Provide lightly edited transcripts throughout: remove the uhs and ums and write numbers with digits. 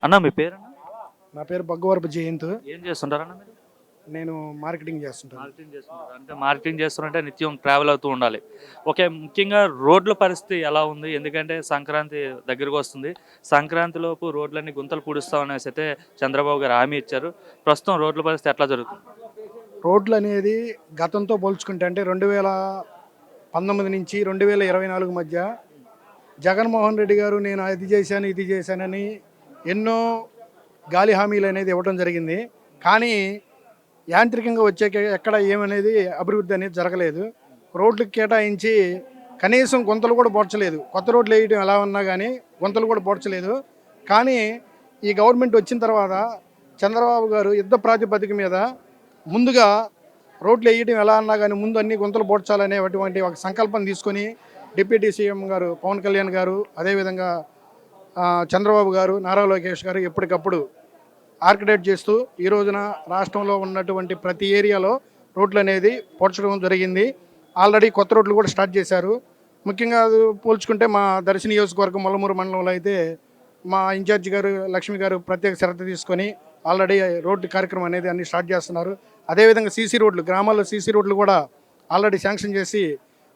అన్న మీ పేరన్నా? నా పేరు బగ్గవరపు జయంత్. ఏం చేస్తుంటారన్న మీరు? నేను మార్కెటింగ్ చేస్తుంటాను. మార్కెటింగ్ చేస్తుంటారు. అంటే మార్కెటింగ్ చేస్తున్నారంటే నిత్యం ట్రావెల్ అవుతూ ఉండాలి. ఓకే. ముఖ్యంగా రోడ్ల పరిస్థితి ఎలా ఉంది? ఎందుకంటే సంక్రాంతి దగ్గరకు వస్తుంది. సంక్రాంతి లోపు రోడ్లన్నీ గుంతలు పూడుస్తామనేసి అయితే చంద్రబాబు గారు హామీ ఇచ్చారు. ప్రస్తుతం రోడ్ల పరిస్థితి ఎట్లా జరుగుతుంది? రోడ్లు అనేది గతంతో పోల్చుకుంటే అంటే 2019 నుంచి 2024 మధ్య జగన్మోహన్ రెడ్డి గారు నేను అది చేశాను ఇది చేశానని ఎన్నో గాలి హామీలు అనేది ఇవ్వడం జరిగింది. కానీ యాంత్రికంగా వచ్చాక ఎక్కడ ఏమనేది అభివృద్ధి అనేది జరగలేదు. రోడ్లకు కేటాయించి కనీసం గుంతలు కూడా పోడ్చలేదు. కొత్త రోడ్లు వేయడం ఎలా ఉన్నా కానీ గుంతలు కూడా పోడ్చలేదు. కానీ ఈ గవర్నమెంట్ వచ్చిన తర్వాత చంద్రబాబు గారు యుద్ధ ప్రాతిపదిక మీద ముందుగా రోడ్లు వేయడం ఎలా అన్నా కానీ ముందు అన్ని గుంతలు పోడ్చాలనేటువంటి ఒక సంకల్పం తీసుకొని డిప్యూటీ సీఎం గారు పవన్ కళ్యాణ్ గారు, అదేవిధంగా చంద్రబాబు గారు, నారా లోకేష్ గారు ఎప్పటికప్పుడు ఆర్కిటెక్ట్ చేస్తూ ఈ రోజున రాష్ట్రంలో ఉన్నటువంటి ప్రతి ఏరియాలో రోడ్లు అనేది పోడ్చడం జరిగింది. ఆల్రెడీ కొత్త రోడ్లు కూడా స్టార్ట్ చేశారు. ముఖ్యంగా పోల్చుకుంటే మా దర్శి నియోజకవర్గం మొలమూరు మండలంలో అయితే మా ఇన్ఛార్జి గారు లక్ష్మి గారు ప్రత్యేక శ్రద్ధ తీసుకొని ఆల్రెడీ రోడ్డు కార్యక్రమం అనేది అన్ని స్టార్ట్ చేస్తున్నారు. అదేవిధంగా సీసీ రోడ్లు, గ్రామాల్లో సీసీ రోడ్లు కూడా ఆల్రెడీ శాంక్షన్ చేసి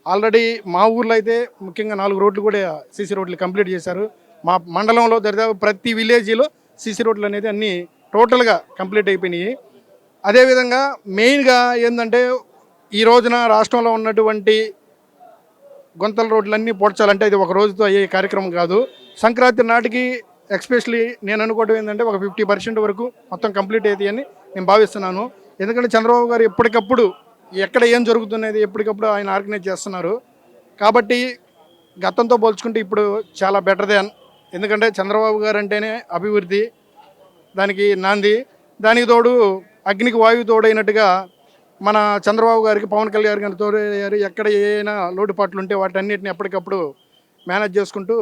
ఆల్రెడీ మా ఊర్లో అయితే ముఖ్యంగా 4 రోడ్లు కూడా సీసీ రోడ్లు కంప్లీట్ చేశారు. మా మండలంలో దరిదాపు ప్రతి విలేజ్లో సీసీ రోడ్లు అనేది అన్నీ టోటల్గా కంప్లీట్ అయిపోయినాయి. అదేవిధంగా మెయిన్గా ఏంటంటే ఈ రోజున రాష్ట్రంలో ఉన్నటువంటి గుంతల రోడ్లన్నీ పోడ్చాలంటే ఇది ఒక రోజుతో అయ్యే కార్యక్రమం కాదు. సంక్రాంతి నాటికి ఎస్పెషలీ నేను అనుకోవడం ఏంటంటే ఒక 50% వరకు మొత్తం కంప్లీట్ అవుతాయని నేను భావిస్తున్నాను. ఎందుకంటే చంద్రబాబు గారు ఎప్పటికప్పుడు ఎక్కడ ఏం జరుగుతున్నది ఎప్పటికప్పుడు ఆయన ఆర్గనైజ్ చేస్తున్నారు. కాబట్టి గతంతో పోల్చుకుంటే ఇప్పుడు చాలా బెటర్ దాన్. ఎందుకంటే చంద్రబాబు గారు అంటేనే అభివృద్ధి, దానికి నాంది. దానికి తోడు అగ్నికి వాయువు తోడైనట్టుగా మన చంద్రబాబు గారికి పవన్ కళ్యాణ్ గారు తోడయ్యారు. ఎక్కడ ఏమైనా లోటుపాట్లు ఉంటే వాటన్నిటిని ఎప్పటికప్పుడు మేనేజ్ చేసుకుంటూ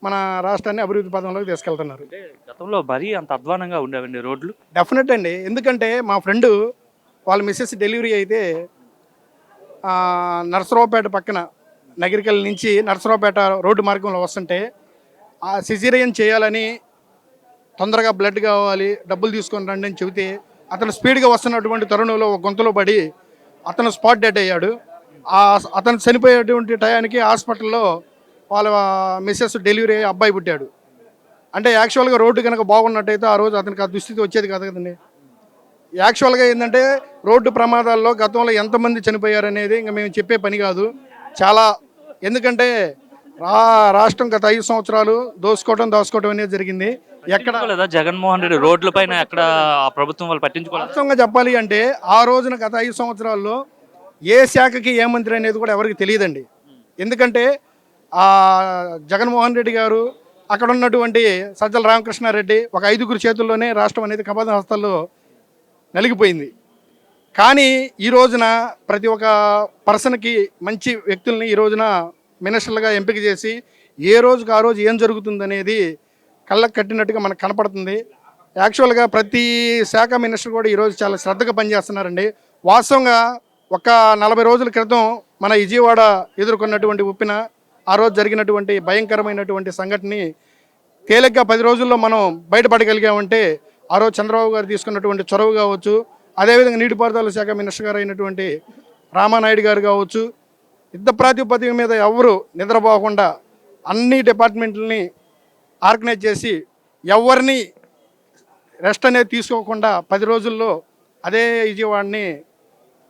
మన రాష్ట్రాన్ని అభివృద్ధి పదంలోకి తీసుకెళ్తున్నారు. అంటే గతంలో మరీ అంత అధ్వానంగా ఉండేవండి రోడ్లు? డెఫినెట్ అండి. ఎందుకంటే మా ఫ్రెండు వాళ్ళ మిస్సెస్ డెలివరీ అయితే నర్సరావుపేట పక్కన నగిరికల్ నుంచి నర్సరావుపేట రోడ్డు మార్గంలో వస్తుంటే ఆ సిజేరియన్ చేయాలని తొందరగా బ్లడ్ కావాలి డబ్బులు తీసుకొని రండి అని చెబితే అతను స్పీడ్గా వస్తున్నటువంటి తరుణంలో ఒక గుంతలో పడి అతను స్పాట్ డెడ్ అయ్యాడు. అతను చనిపోయేటువంటి టయానికి హాస్పిటల్లో వాళ్ళ మిస్సెస్ డెలివరీ అయ్యి అబ్బాయి పుట్టాడు. అంటే యాక్చువల్గా రోడ్డు కనుక బాగున్నట్టయితే ఆ రోజు అతనికి ఆ దుస్థితి వచ్చేది కాదు కదండి. యాక్చువల్గా ఏంటంటే రోడ్డు ప్రమాదాల్లో గతంలో ఎంతమంది చనిపోయారనేది ఇంకా మేము చెప్పే పని కాదు. చాలా, ఎందుకంటే రాష్ట్రం గత 5 సంవత్సరాలు దాచుకోవడం అనేది జరిగింది. ఎక్కడ జగన్మోహన్ రెడ్డి రోడ్ల పైన ఎక్కడ ప్రభుత్వం వాళ్ళు పట్టించుకోవాలి. వాస్తవంగా చెప్పాలి అంటే ఆ రోజున గత 5 సంవత్సరాల్లో ఏ శాఖకి ఏ మంత్రి అనేది కూడా ఎవరికి తెలియదండి. ఎందుకంటే జగన్మోహన్ రెడ్డి గారు అక్కడ ఉన్నటువంటి సజ్జల రామకృష్ణారెడ్డి ఒక 5గురు చేతుల్లోనే రాష్ట్రం అనేది కబాద హస్తాల్లో నలిగిపోయింది. కానీ ఈ రోజున ప్రతి ఒక్క పర్సన్కి మంచి వ్యక్తుల్ని ఈ రోజున మినిస్టర్లుగా ఎంపిక చేసి ఏ రోజుకి ఆ రోజు ఏం జరుగుతుందనేది కళ్ళకు కట్టినట్టుగా మనకు కనపడుతుంది. యాక్చువల్గా ప్రతి శాఖ మినిస్టర్ కూడా ఈరోజు చాలా శ్రద్ధగా పనిచేస్తున్నారండి. వాస్తవంగా ఒక 40 రోజుల క్రితం మన విజయవాడ ఎదుర్కొన్నటువంటి ఉప్పిన ఆ రోజు జరిగినటువంటి భయంకరమైనటువంటి సంఘటనని తేలిగ్గా 10 రోజుల్లో మనం బయటపడగలిగామంటే ఆ రోజు చంద్రబాబు గారు తీసుకున్నటువంటి చొరవ కావచ్చు, అదేవిధంగా నీటిపారుదల శాఖ మినిస్టర్ గారు అయినటువంటి రామానాయుడు గారు కావచ్చు, యుద్ధ ప్రాతిపదిక మీద ఎవరు నిద్రపోకుండా అన్ని డిపార్ట్మెంట్లని ఆర్గనైజ్ చేసి ఎవరిని రెస్ట్ అనేది తీసుకోకుండా 10 రోజుల్లో అదే విజయవాడని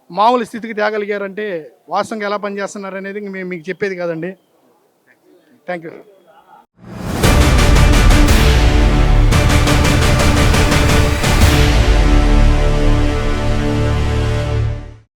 మామూలు స్థితికి తేగలిగారంటే వాస్తవంగా ఎలా పనిచేస్తున్నారు అనేది మేము మీకు చెప్పేది కాదండి. Thank you.